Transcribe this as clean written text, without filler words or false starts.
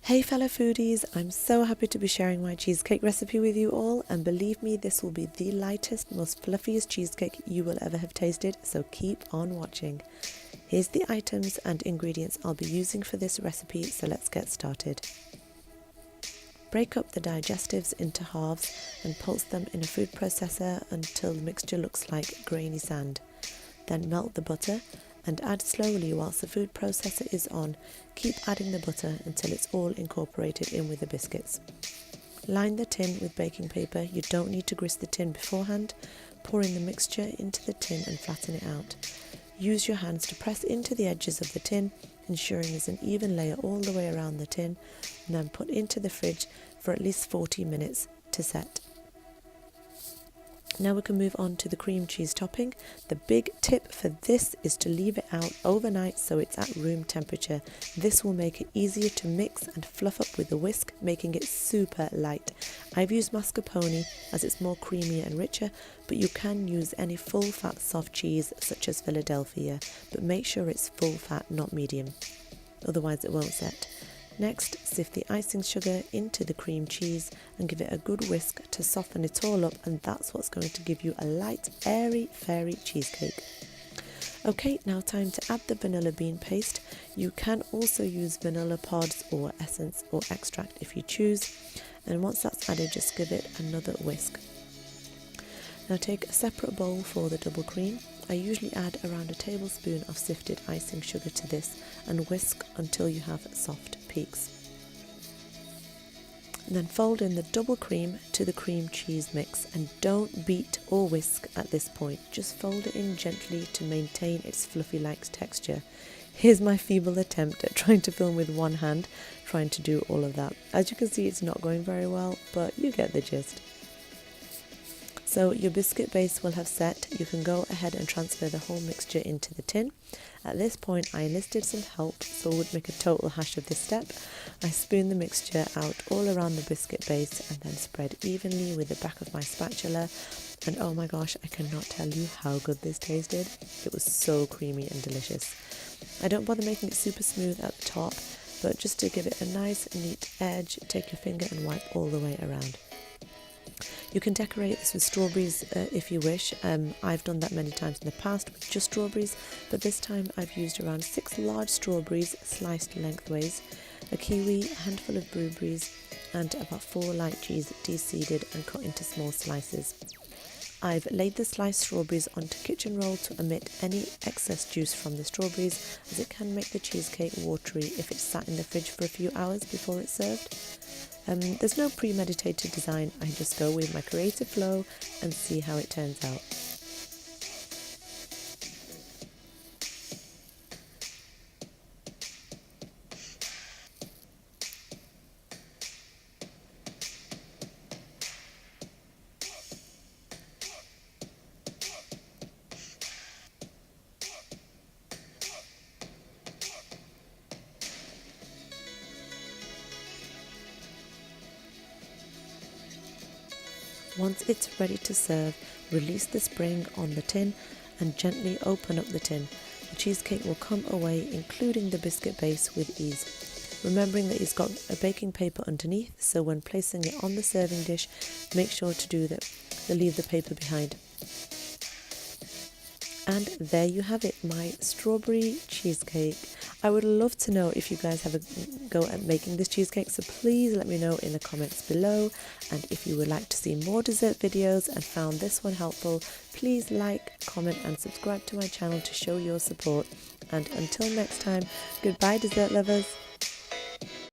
Hey fellow foodies, I'm so happy to be sharing my cheesecake recipe with you all, and believe me, this will be the lightest, most fluffiest cheesecake you will ever have tasted, so keep on watching. Here's the items and ingredients I'll be using for this recipe, so let's get started. Break up the digestives into halves and pulse them in a food processor until the mixture looks like grainy sand. Then melt the butter and add slowly whilst the food processor is on. Keep adding the butter until it's all incorporated in with the biscuits. Line the tin with baking paper. You don't need to grist the tin beforehand. Pour in the mixture into the tin and flatten it out. Use your hands to press into the edges of the tin, ensuring there's an even layer all the way around the tin, and then put into the fridge for at least 40 minutes to set. Now we can move on to the cream cheese topping. The big tip for this is to leave it out overnight so it's at room temperature. This will make it easier to mix and fluff up with a whisk, making it super light. I've used mascarpone as it's more creamy and richer, but you can use any full fat soft cheese such as Philadelphia, but make sure it's full fat, not medium, otherwise it won't set. Next, sift the icing sugar into the cream cheese and give it a good whisk to soften it all up, and that's what's going to give you a light, airy, fairy cheesecake. Okay, now time to add the vanilla bean paste. You can also use vanilla pods or essence or extract if you choose, and once that's added, just give it another whisk. Now take a separate bowl for the double cream. I usually add around a tablespoon of sifted icing sugar to this and whisk until you have soft peaks. And then fold in the double cream to the cream cheese mix, and don't beat or whisk at this point. Just fold it in gently to maintain its fluffy-like texture. Here's my feeble attempt at trying to film with one hand, trying to do all of that. As you can see, it's not going very well, but you get the gist. So your biscuit base will have set. You can go ahead and transfer the whole mixture into the tin. At this point I enlisted some help, so I would make a total hash of this step. I spoon the mixture out all around the biscuit base and then spread evenly with the back of my spatula, and oh my gosh, I cannot tell you how good this tasted. It was so creamy and delicious. I don't bother making it super smooth at the top, but just to give it a nice neat edge, take your finger and wipe all the way around. You can decorate this with strawberries if you wish. I've done that many times in the past with just strawberries, but this time I've used around 6 large strawberries sliced lengthways, a kiwi, a handful of blueberries, and about 4 lychees de-seeded and cut into small slices. I've laid the sliced strawberries onto kitchen roll to omit any excess juice from the strawberries, as it can make the cheesecake watery if it's sat in the fridge for a few hours before it's served. There's no premeditated design. I just go with my creative flow and see how it turns out. Once it's ready to serve, release the spring on the tin and gently open up the tin. The cheesecake will come away, including the biscuit base, with ease. Remembering that it's got a baking paper underneath, so when placing it on the serving dish, make sure to leave the paper behind. And there you have it, my strawberry cheesecake. I would love to know if you guys have a go at making this cheesecake, so please let me know in the comments below. And if you would like to see more dessert videos and found this one helpful, please like, comment and subscribe to my channel to show your support. And until next time, goodbye dessert lovers.